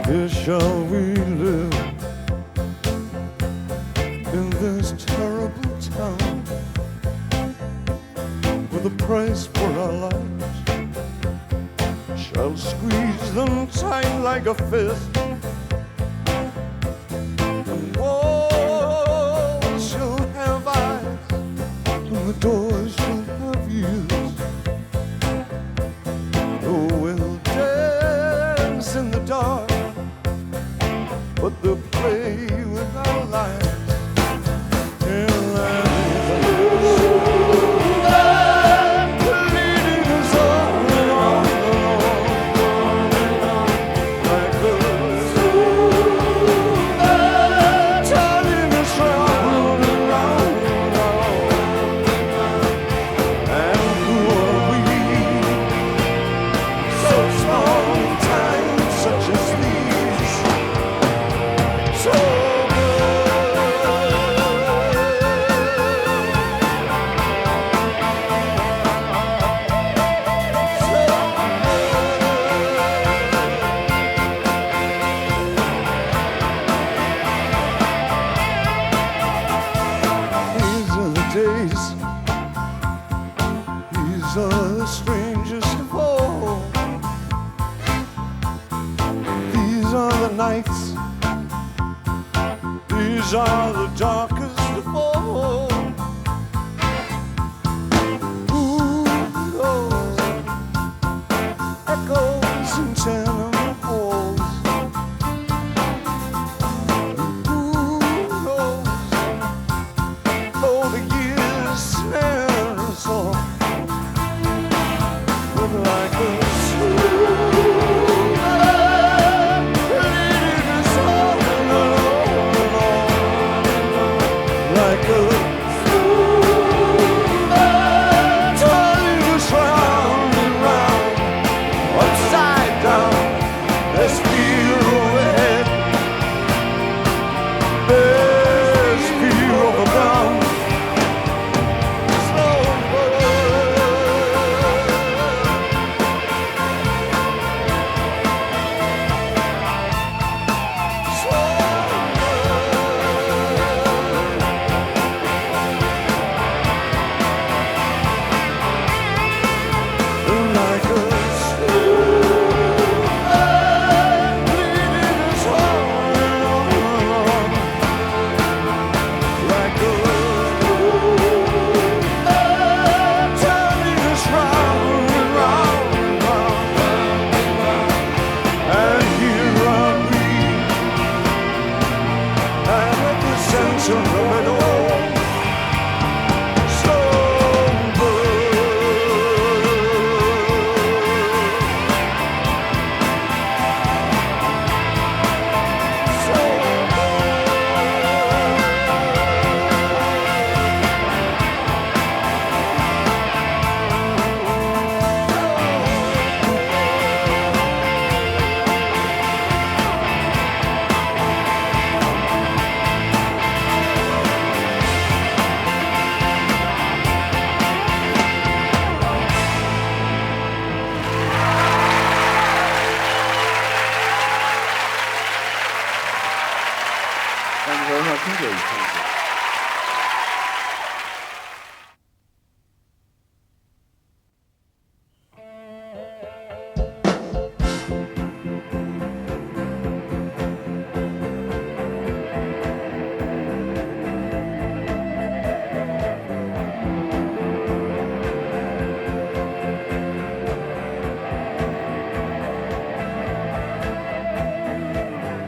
Here shall we live in this terrible town, with the price for our lives shall squeeze them tight like a fist, and walls shall have eyes and the doors shall have ears. Oh, we'll dance in the dark, but they'll play with our lives. And leading us on and on and on, like a turning us round and round and round. And who are we? So small in times such as these. So these are the days, these are the strangest of all. These are the nights, these are the darkest of all. Who knows? Echoes in tenement halls. Who knows? Though the years snare us all, but like a leading us on and on, like a turning us round and round, upside down. There's fear overhead, there's fear overground. Slow like a leading us on and on, like a turning us round and round and round. And here are we, and at the center of it all.让你们好听这一唱歌。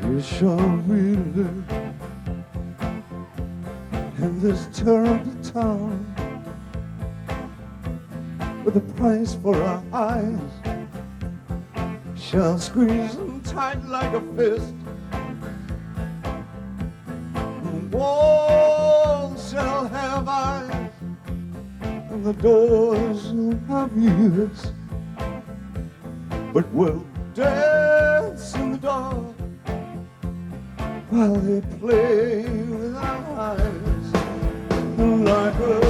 Here shall we live in this terrible town, with the price for our eyes shall squeeze them tight like a fist, and walls shall have eyes and the doors will have ears, but we'll dance in the dark while they play with our eyes like a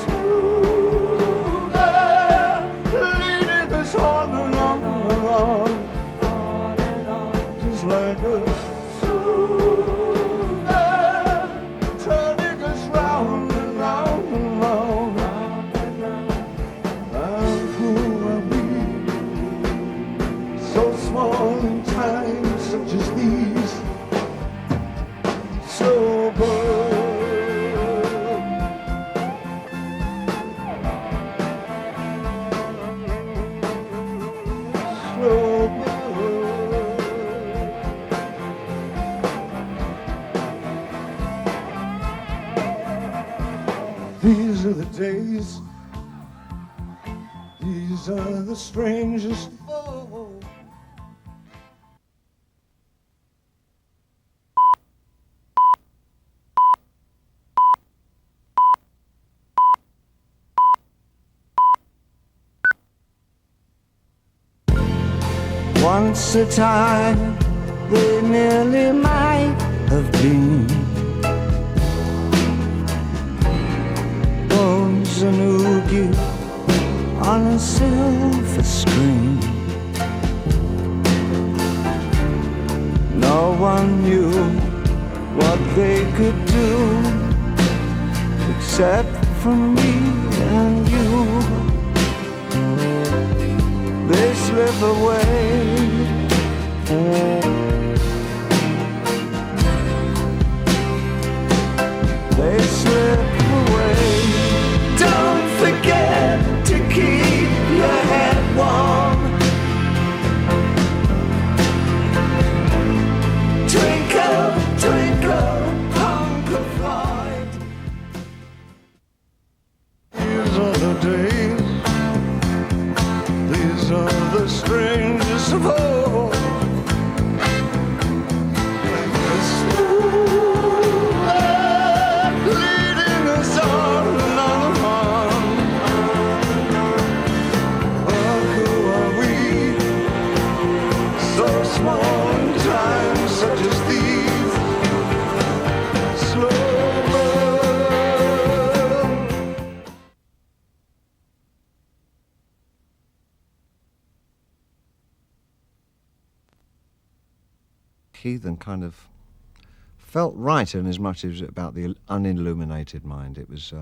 smooth air leading us on and on and on, just like a smooth air turning us round and round and round. And who are we, so small in times such as these, so these are the days, these are the strangest of all. Once a time, they nearly might have been bones and oogie on a silver screen. No one knew what they could do except for me and you. They slip away. They slip away. Don't forget to keep your head warm. Twinkle, twinkle, punk of light. These are the days, these are the strangest of all. Leading us on and on and on. Oh, who are we? So small in times such as these. Slow burn. Heathen kind of felt right in as much as it was about the unilluminated mind. It was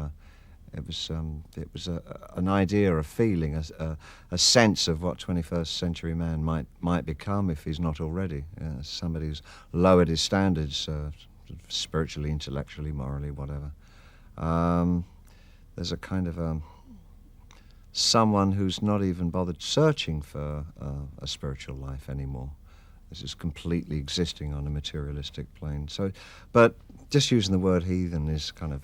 an idea, a feeling, a sense of what 21st century man might become if he's not already. Somebody who's lowered his standards, spiritually, intellectually, morally, whatever. There's a kind of someone who's not even bothered searching for a spiritual life anymore. This is completely existing on a materialistic plane. So, but just using the word heathen is kind of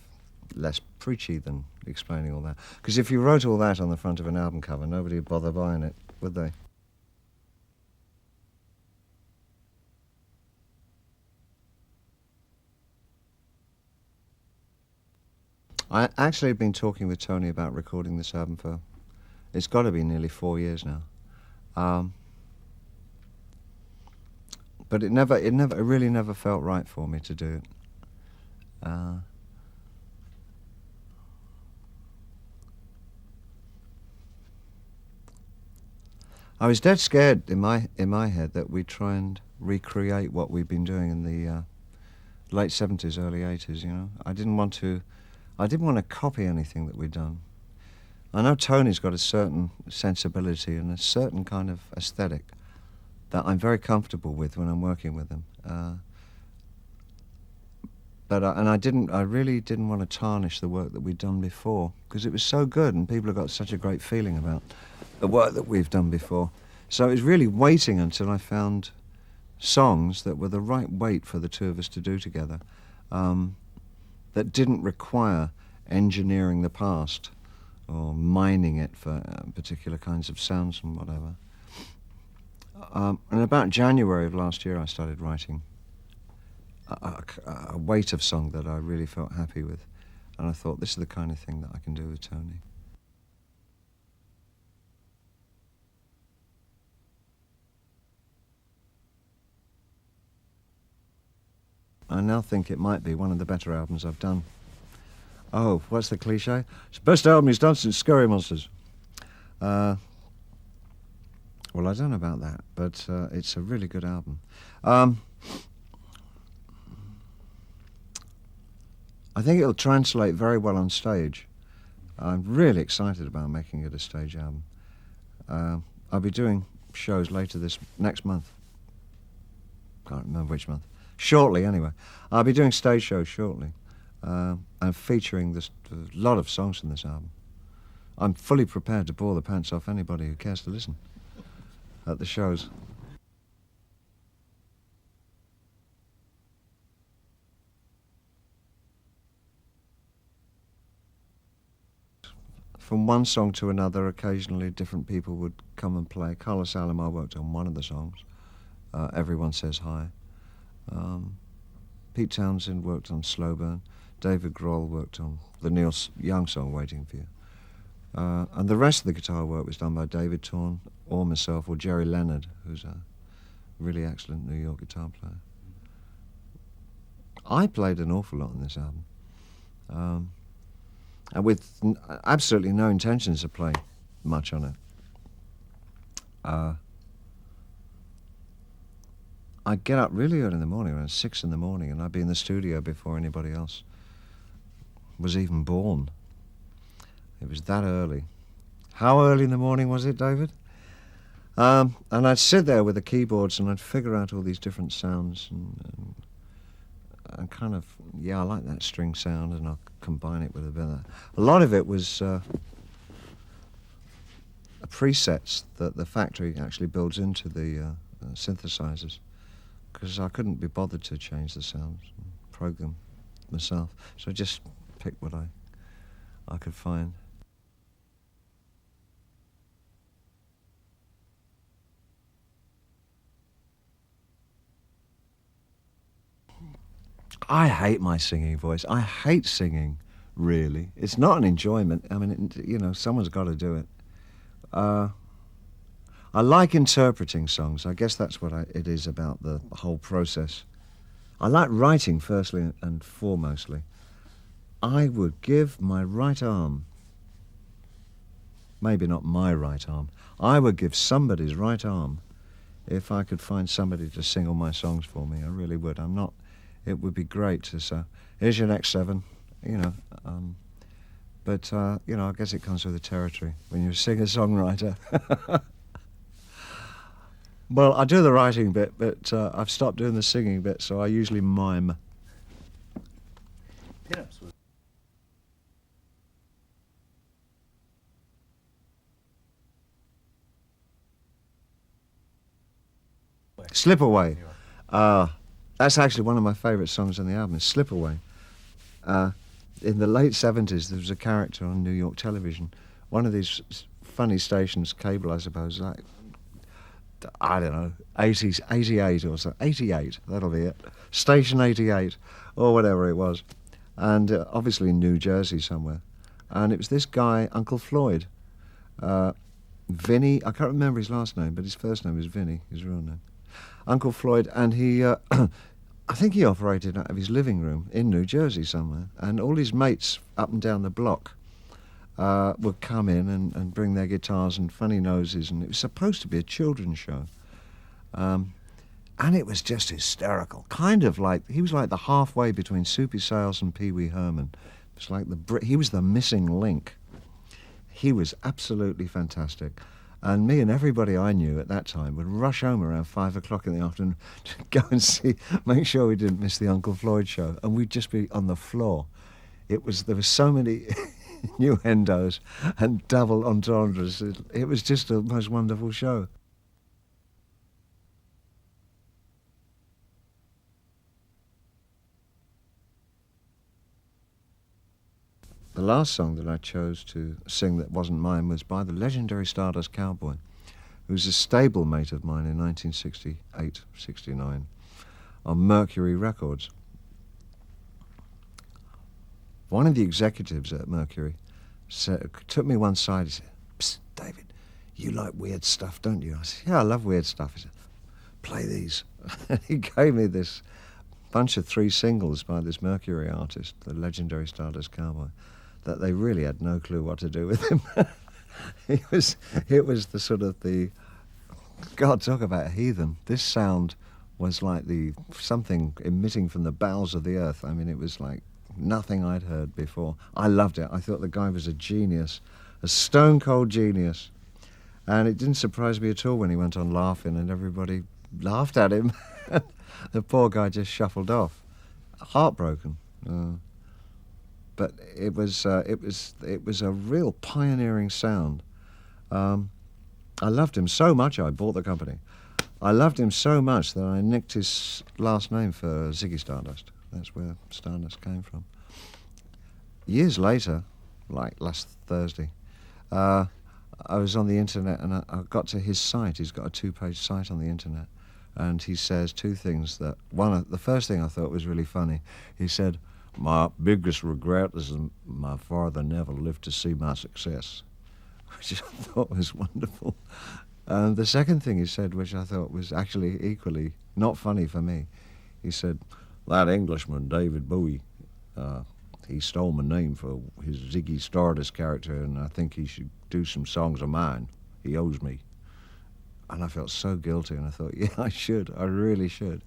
less preachy than explaining all that. Because if you wrote all that on the front of an album cover, nobody would bother buying it, would they? I actually have been talking with Tony about recording this album for, it's got to be nearly 4 years now. But it really never felt right for me to do it. I was dead scared in my head that we'd try and recreate what we'd been doing in the late 70s, early 80s. You know, I didn't want to copy anything that we'd done. I know Tony's got a certain sensibility and a certain kind of aesthetic that I'm very comfortable with when I'm working with him. But I really didn't want to tarnish the work that we'd done before because it was so good and people have got such a great feeling about the work that we've done before. So it was really waiting until I found songs that were the right weight for the two of us to do together, that didn't require engineering the past or mining it for particular kinds of sounds and whatever. And about January of last year, I started writing a weight of song that I really felt happy with. And I thought, this is the kind of thing that I can do with Tony. I now think it might be one of the better albums I've done. Oh, what's the cliche? It's the best album he's done since Scurry Monsters. Well, I don't know about that, but it's a really good album. I think it'll translate very well on stage. I'm really excited about making it a stage album. I'll be doing shows later next month. Can't remember which month. Shortly, anyway. I'll be doing stage shows shortly. And featuring a lot of songs from this album. I'm fully prepared to bore the pants off anybody who cares to listen at the shows. From one song to another, occasionally different people would come and play. Carlos Alomar worked on one of the songs, Everyone Says Hi. Pete Townsend worked on Slow Burn. David Grohl worked on the Neil Young song, Waiting for You. And the rest of the guitar work was done by David Torn, or myself, or Jerry Leonard, who's a really excellent New York guitar player. I played an awful lot on this album. And with absolutely no intentions to play much on it. I'd get up really early in the morning, around 6 in the morning, and I'd be in the studio before anybody else was even born. It was that early. How early in the morning was it, David? And I'd sit there with the keyboards and I'd figure out all these different sounds and kind of, I like that string sound, and I'll combine it with a bit of that. A lot of it was presets that the factory actually builds into the synthesizers, because I couldn't be bothered to change the sounds and program myself. So I just picked what I could find. I hate my singing voice. I hate singing, really. It's not an enjoyment. I mean, someone's got to do it. I like interpreting songs. I guess that's what it is about the whole process. I like writing, firstly and foremostly. I would give my right arm, maybe not my right arm, I would give somebody's right arm if I could find somebody to sing all my songs for me. I really would. It would be great to say, here's your next 7, But, I guess it comes with the territory when you're a singer-songwriter. Well, I do the writing bit, but I've stopped doing the singing bit, so I usually mime. Pinups was Slip Away. That's actually one of my favourite songs on the album, is Slip Away. In the late 70s, there was a character on New York television, one of these funny stations, cable, I suppose, like, I don't know, 80s, 88 or so, 88, that'll be it. Station 88, or whatever it was. And obviously in New Jersey somewhere. And it was this guy, Uncle Floyd. Vinny, I can't remember his last name, but his first name was Vinny, his real name. Uncle Floyd, and he, I think he operated out of his living room in New Jersey somewhere. And all his mates up and down the block would come in and bring their guitars and funny noses, and it was supposed to be a children's show. And it was just hysterical. Kind of like, he was like the halfway between Soupy Sales and Pee Wee Herman. It was like he was the missing link. He was absolutely fantastic. And me and everybody I knew at that time would rush home around 5 o'clock in the afternoon to go and make sure we didn't miss the Uncle Floyd show. And we'd just be on the floor. There were so many innuendos and double entendres. It was just the most wonderful show. The last song that I chose to sing that wasn't mine was by the legendary Stardust Cowboy, who's a stablemate of mine in 1968-69 on Mercury Records. One of the executives at Mercury took me one side and said, "Psst, David, you like weird stuff, don't you?" I said, "Yeah, I love weird stuff." He said, "Play these." And he gave me this bunch of 3 singles by this Mercury artist, the legendary Stardust Cowboy, that they really had no clue what to do with him. It was the sort of the, God, talk about a heathen. This sound was like something emitting from the bowels of the earth. I mean, it was like nothing I'd heard before. I loved it. I thought the guy was a genius, a stone-cold genius. And it didn't surprise me at all when he went on laughing and everybody laughed at him. The poor guy just shuffled off, heartbroken. But it was a real pioneering sound. I loved him so much I bought the company. I loved him so much that I nicked his last name for Ziggy Stardust. That's where Stardust came from. Years later, like last Thursday, I was on the internet and I got to his site. He's got a 2-page site on the internet. And he says 2 things that, the first thing I thought was really funny. He said, "My biggest regret is that my father never lived to see my success," which I thought was wonderful. And the second thing he said, which I thought was actually equally not funny for me, he said, "That Englishman, David Bowie, he stole my name for his Ziggy Stardust character, and I think he should do some songs of mine. He owes me." And I felt so guilty, and I thought, yeah, I should. I really should.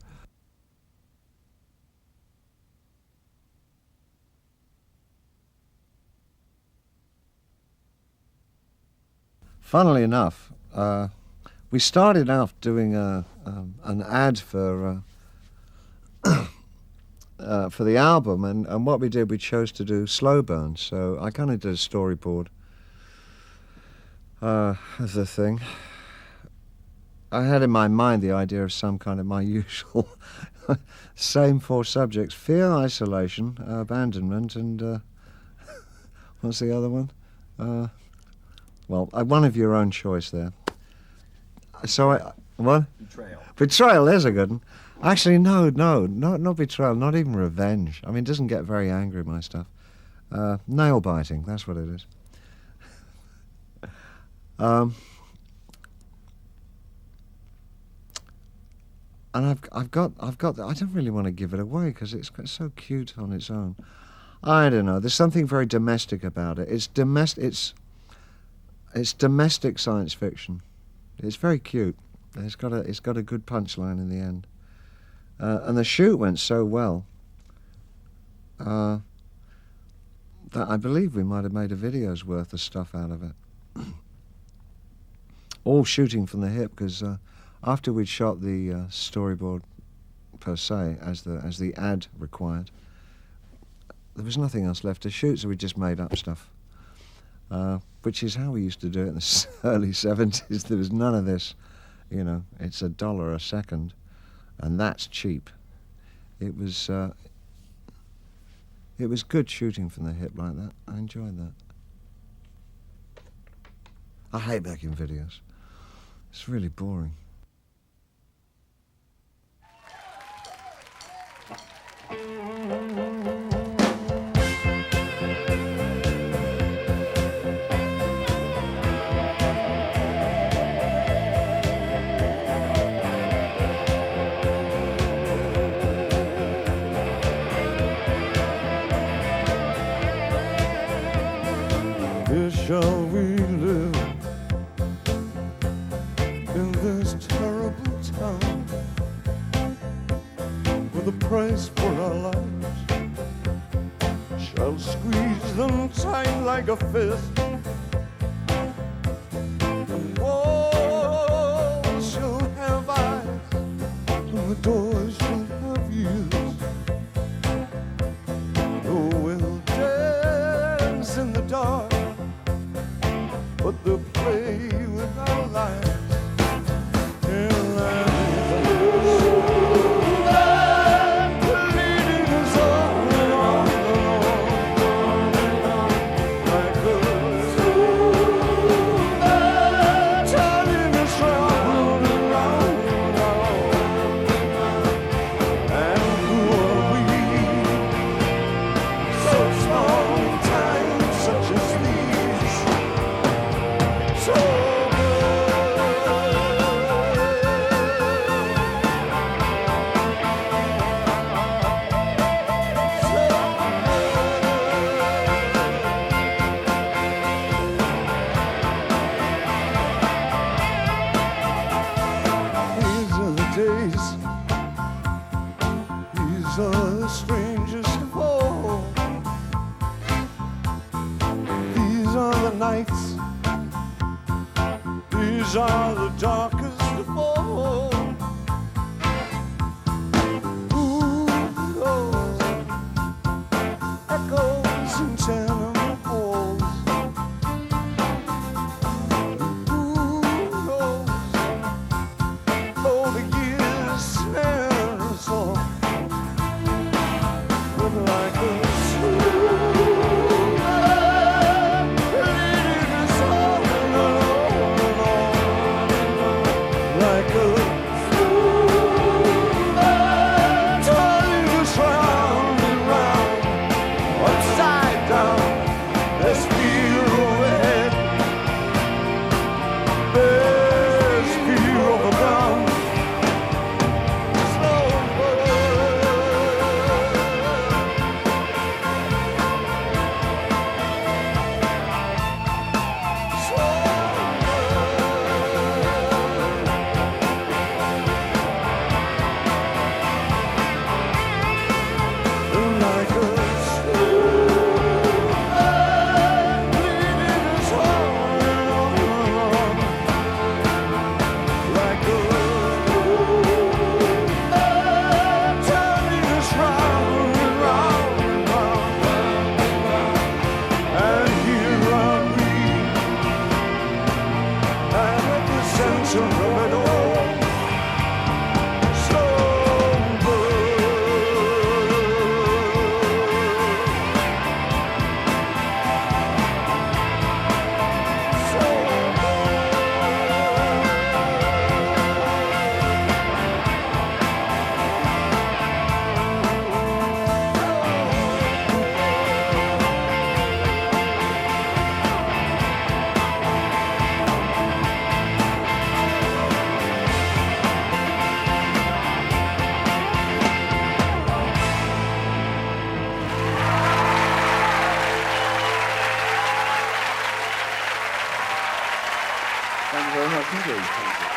Funnily enough, we started off doing an ad for the album, and what we did, we chose to do slow burn. So I kind of did a storyboard as a thing. I had in my mind the idea of some kind of my usual same 4 subjects: fear, isolation, abandonment, and what's the other one? One of your own choice there. So what? Betrayal. Betrayal, there's a good one. Actually, no, not betrayal, not even revenge. I mean, it doesn't get very angry, my stuff. Nail biting, that's what it is. And I've got. I don't really want to give it away because it's so cute on its own. I don't know. There's something very domestic about it. It's domestic science fiction. It's very cute. It's got a good punchline in the end. And the shoot went so well that I believe we might have made a video's worth of stuff out of it. All shooting from the hip, because after we'd shot the storyboard per se, as the ad required, there was nothing else left to shoot, so we just made up stuff. Which is how we used to do it in the early 70s. There was none of this, it's $1 a second, and that's cheap. It was good shooting from the hip like that. I enjoyed that. I hate making videos. It's really boring. Here shall we live in this terrible town, with the price for our lives shall squeeze them tight like a fist. The walls shall have eyes, and the doors shall have ears. Oh, we'll dance in the dark, but they'll play with our lives. Leading us on and on and on, like a These are the darkest of all. Who knows? Echoes in tenement halls. Who knows? All the years snare us all. But like a Thank you very much indeed. Thank you.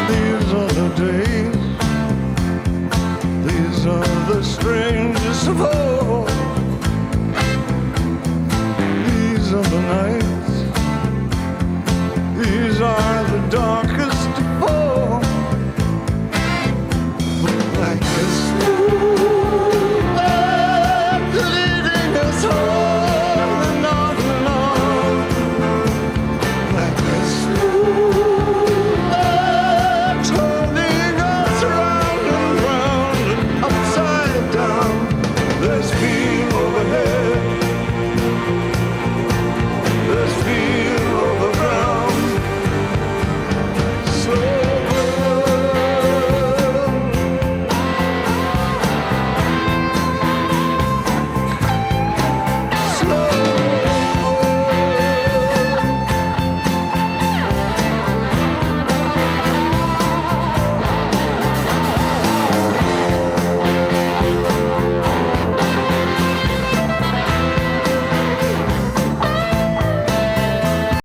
These are the days, these are the strange